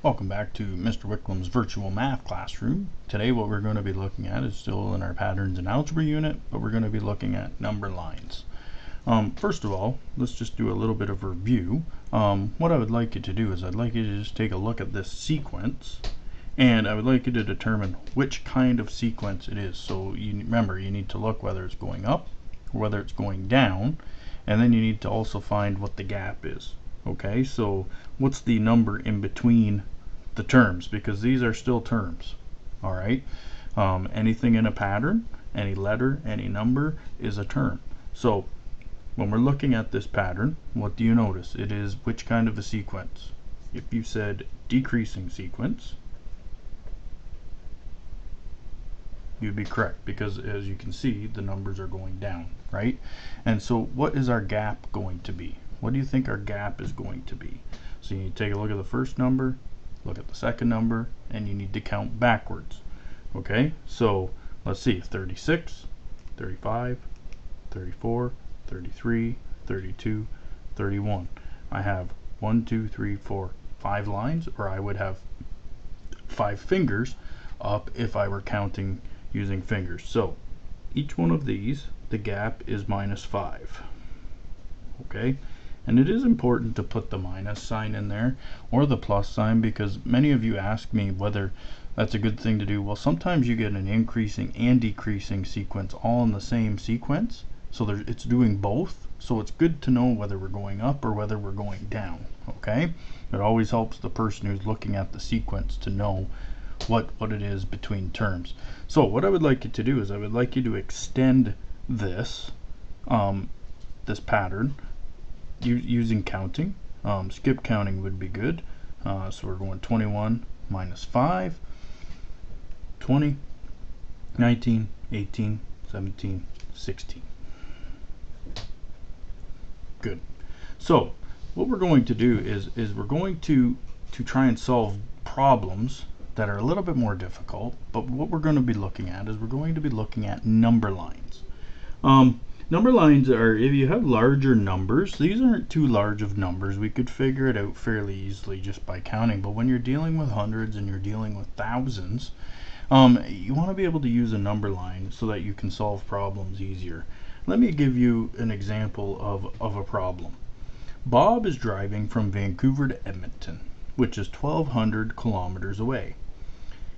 Welcome back to Mr. Wicklam's virtual math classroom. Today what we're going to be looking at is still in our patterns and algebra unit, but we're going to be looking at number lines. First of all, let's just do a little bit of review. What I would like you to do is I'd like you to just take a look at this sequence, and I would like you to determine which kind of sequence it is. So remember, you need to look whether it's going up or whether it's going down, and then you need to also find what the gap is. Okay, so what's the number in between the terms, because these are still terms. All right, anything in a pattern, any letter, any number is a term. So when we're looking at this pattern, what do you notice? It is which kind of a sequence? If you said decreasing sequence, you'd be correct, because as you can see, the numbers are going down, right? And so what is our gap going to be? What do you think our gap is going to be? So you need to take a look at the first number, look at the second number, and you need to count backwards. Okay, so let's see, 36, 35, 34, 33, 32, 31. I have 1, 2, 3, 4, 5 lines, or I would have 5 fingers up if I were counting using fingers. So each one of these, the gap is -5. Okay, and it is important to put the minus sign in there or the plus sign, because many of you ask me whether that's a good thing to do. Well, sometimes you get an increasing and decreasing sequence all in the same sequence, so it's doing both. So it's good to know whether we're going up or whether we're going down. Okay, it always helps the person who's looking at the sequence to know what it is between terms. So what I would like you to do is I would like you to extend this this pattern using counting. Skip counting would be good. So we're going 21 minus 5, 20, 19, 18, 17, 16. Good. So what we're going to do is we're going to try and solve problems that are a little bit more difficult, but what we're going to be looking at is we're going to be looking at number lines. Number lines are, if you have larger numbers, these aren't too large of numbers. We could figure it out fairly easily just by counting, but when you're dealing with hundreds and you're dealing with thousands, you want to be able to use a number line so that you can solve problems easier. Let me give you an example of a problem. Bob is driving from Vancouver to Edmonton, which is 1,200 kilometers away.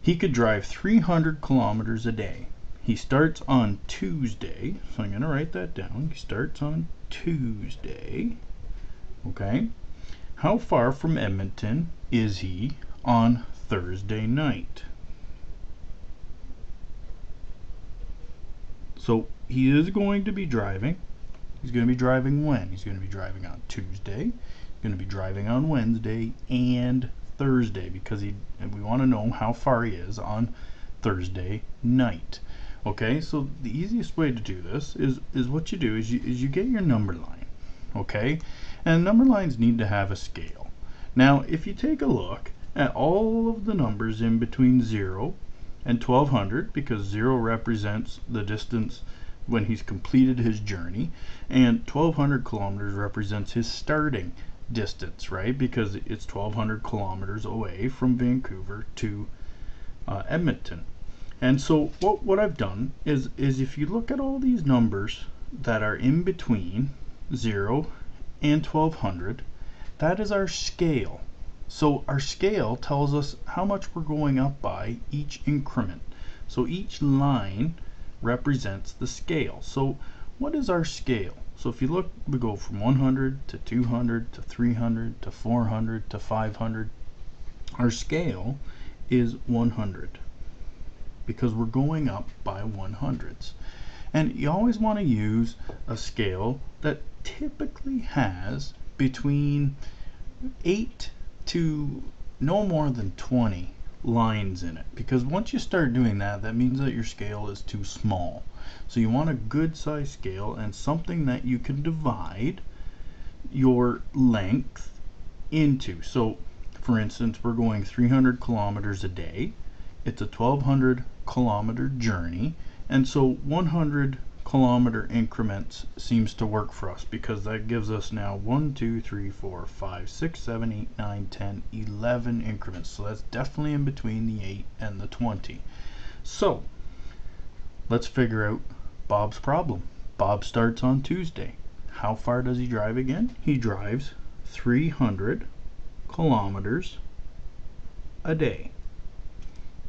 He could drive 300 kilometers a day. He starts on Tuesday, so I'm going to write that down. He starts on Tuesday. Okay. How far from Edmonton is he on Thursday night? So he is going to be driving. He's going to be driving when? He's going to be driving on Tuesday. He's going to be driving on Wednesday and Thursday, because we want to know how far he is on Thursday night. Okay, so the easiest way to do this is what you do is you get your number line. Okay, and number lines need to have a scale. Now if you take a look at all of the numbers in between 0 and 1,200, because 0 represents the distance when he's completed his journey, and 1,200 kilometers represents his starting distance, right? Because it's 1,200 kilometers away from Vancouver to Edmonton. And so what I've done is if you look at all these numbers that are in between 0 and 1,200, that is our scale. So our scale tells us how much we're going up by each increment. So each line represents the scale. So what is our scale? So if you look, we go from 100 to 200 to 300 to 400 to 500. Our scale is 100, because we're going up by 100s. And you always want to use a scale that typically has between 8 to no more than 20 lines in it, because once you start doing that, that means that your scale is too small. So you want a good size scale and something that you can divide your length into. So for instance, we're going 300 kilometers a day. It's a 1,200 kilometer journey, and so 100 kilometer increments seems to work for us, because that gives us now 1, 2, 3, 4, 5, 6, 7, 8, 9, 10, 11 increments. So that's definitely in between the 8 and the 20. So let's figure out Bob's problem. Bob starts on Tuesday. How far does he drive again? He drives 300 kilometers a day.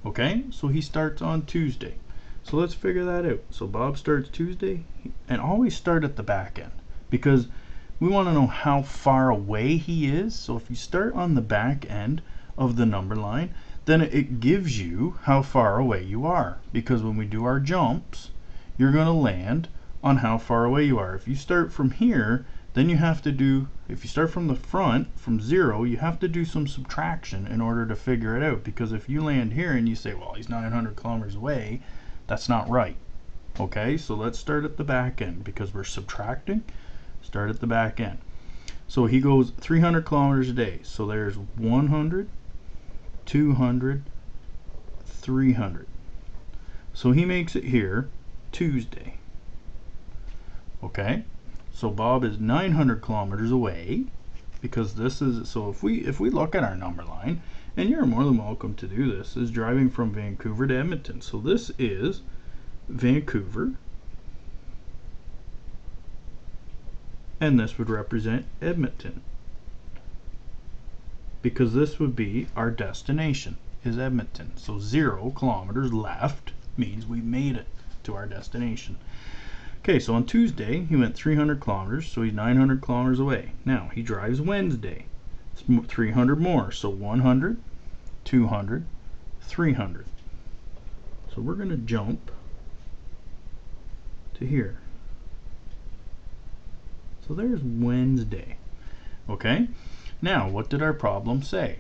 Okay, so he starts on Tuesday. So let's figure that out. So Bob starts Tuesday, and always start at the back end, because we want to know how far away he is. So if you start on the back end of the number line, then it gives you how far away you are, because when we do our jumps, you're going to land on how far away you are. If you start from here, then you have to do, if you start from the front, from 0, you have to do some subtraction in order to figure it out, because if you land here and you say, well, he's 900 kilometers away, that's not right. Okay, so let's start at the back end, because we're subtracting. Start at the back end. So he goes 300 kilometers a day. So there's 100, 200, 300. So he makes it here Tuesday. Okay, so Bob is 900 kilometers away, because this is, so if we look at our number line, and you're more than welcome to do this, is driving from Vancouver to Edmonton. So this is Vancouver, and this would represent Edmonton, because this would be our destination, is Edmonton. So 0 kilometers left means we made it to our destination. Okay, so on Tuesday he went 300 kilometers, so he's 900 kilometers away. Now he drives Wednesday. It's 300 more, so 100, 200, 300. So we're going to jump to here. So there's Wednesday. Okay, now what did our problem say?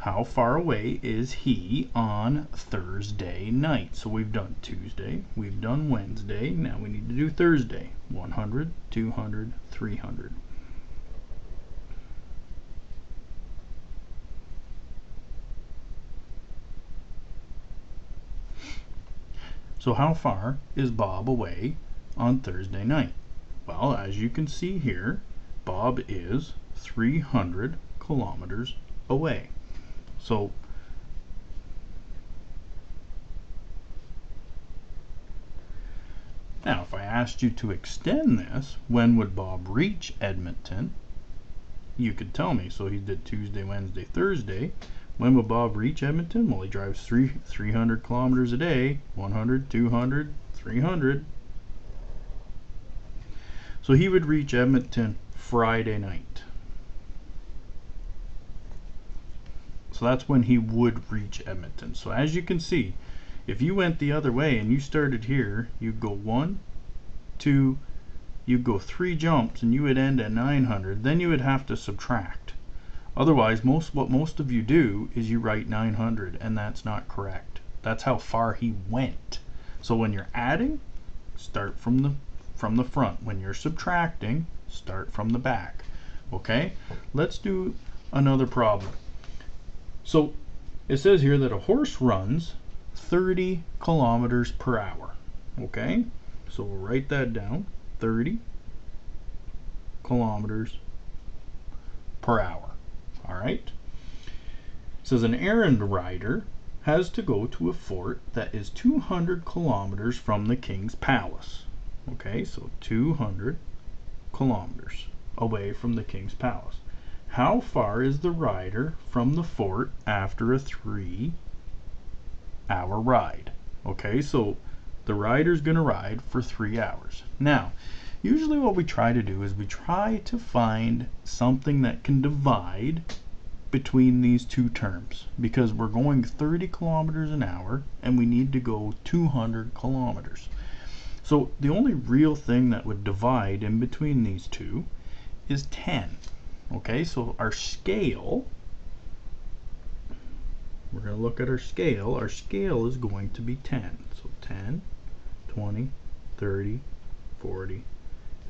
How far away is he on Thursday night? So we've done Tuesday, we've done Wednesday, now we need to do Thursday. 100, 200, 300. So how far is Bob away on Thursday night? Well, as you can see here, Bob is 300 kilometers away. So now if I asked you to extend this, when would Bob reach Edmonton? You could tell me. So he did Tuesday, Wednesday, Thursday. When would Bob reach Edmonton? Well, he drives 300 kilometers a day. 100, 200, 300. So he would reach Edmonton Friday night. So that's when he would reach Edmonton. So as you can see, if you went the other way and you started here, you'd go 1, 2, you'd go 3 jumps, and you would end at 900. Then you would have to subtract. Otherwise, what most of you do is you write 900, and that's not correct. That's how far he went. So when you're adding, start from the front. When you're subtracting, start from the back. Okay, let's do another problem. So it says here that a horse runs 30 kilometers per hour. Okay, so we'll write that down. 30 kilometers per hour. All right. It says an errand rider has to go to a fort that is 200 kilometers from the king's palace. Okay, so 200 kilometers away from the king's palace. How far is the rider from the fort after a 3-hour ride? Okay, so the rider's going to ride for 3 hours. Now, usually what we try to do is we try to find something that can divide between these two terms, because we're going 30 kilometers an hour and we need to go 200 kilometers. So the only real thing that would divide in between these two is 10. Okay, so our scale, we're going to look at our scale. Our scale is going to be 10. So 10, 20, 30, 40,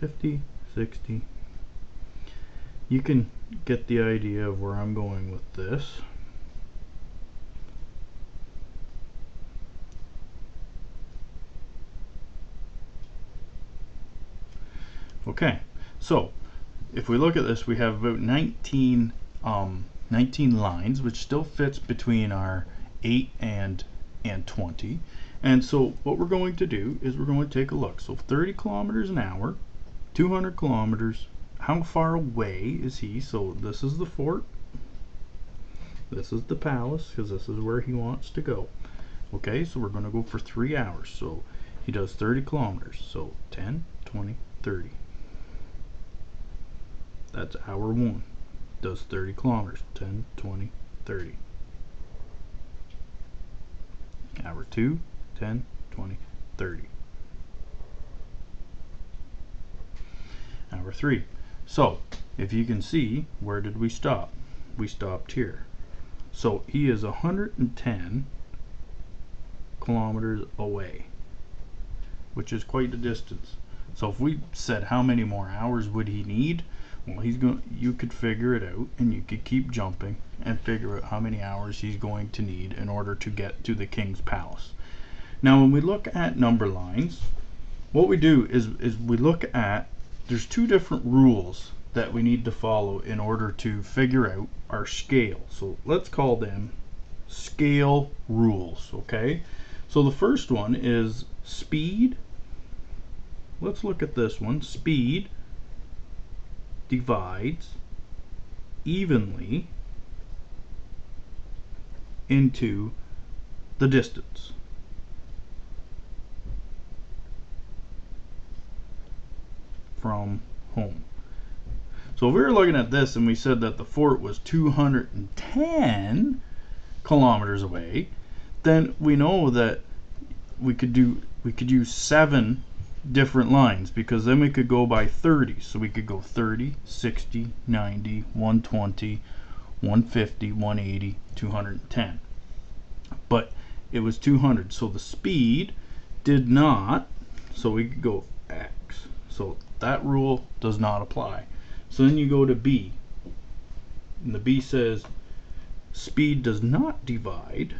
50, 60. You can get the idea of where I'm going with this. Okay, so if we look at this, we have about 19 lines, which still fits between our 8 and 20. And so what we're going to do is we're going to take a look. So 30 kilometers an hour, 200 kilometers, how far away is he? So this is the fort, this is the palace, because this is where he wants to go. Okay, so we're going to go for 3 hours. So he does 30 kilometers. So 10, 20, 30. That's hour 1. Does 30 kilometers. 10, 20, 30. Hour 2, 10, 20, 30. Hour 3. So if you can see, where did we stop? We stopped here. So he is 110 kilometers away, which is quite a distance. So if we said how many more hours would he need, well, you could figure it out, and you could keep jumping and figure out how many hours he's going to need in order to get to the king's palace. Now when we look at number lines, what we do is we look at, there's 2 different rules that we need to follow in order to figure out our scale. So let's call them scale rules, okay? So the first one is speed. Let's look at this one. Speed divides evenly into the distance. From home. So if we were looking at this and we said that the fort was 210 kilometers away, then we know that we could use 7 different lines, because then we could go by 30. So we could go 30, 60, 90, 120, 150, 180, 210. But it was 200, so the speed did not, so we could go X. So that rule does not apply. So then you go to B, and the B says speed does not divide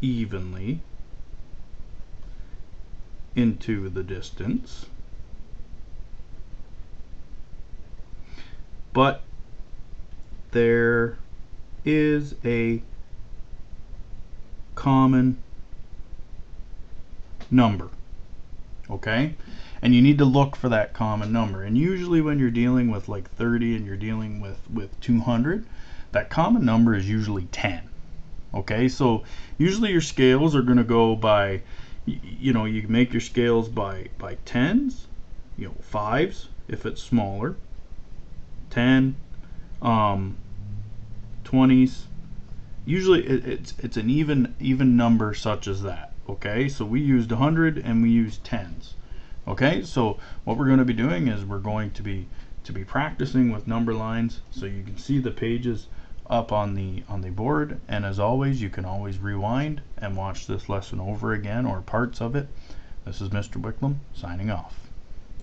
evenly into the distance, but there is a common number. Okay, and you need to look for that common number, and usually when you're dealing with like 30 and you're dealing with 200, that common number is usually 10. Okay, so usually your scales are going to go by, you make your scales by 10s, 5s if it's smaller, 10, 20s. Usually it's an even number such as that. Okay, so we used 100 and we used 10s. Okay, so what we're going to be doing is we're going to be practicing with number lines, so you can see the pages up on the board, and as always, you can always rewind and watch this lesson over again, or parts of it. This is Mr. Wicklam signing off.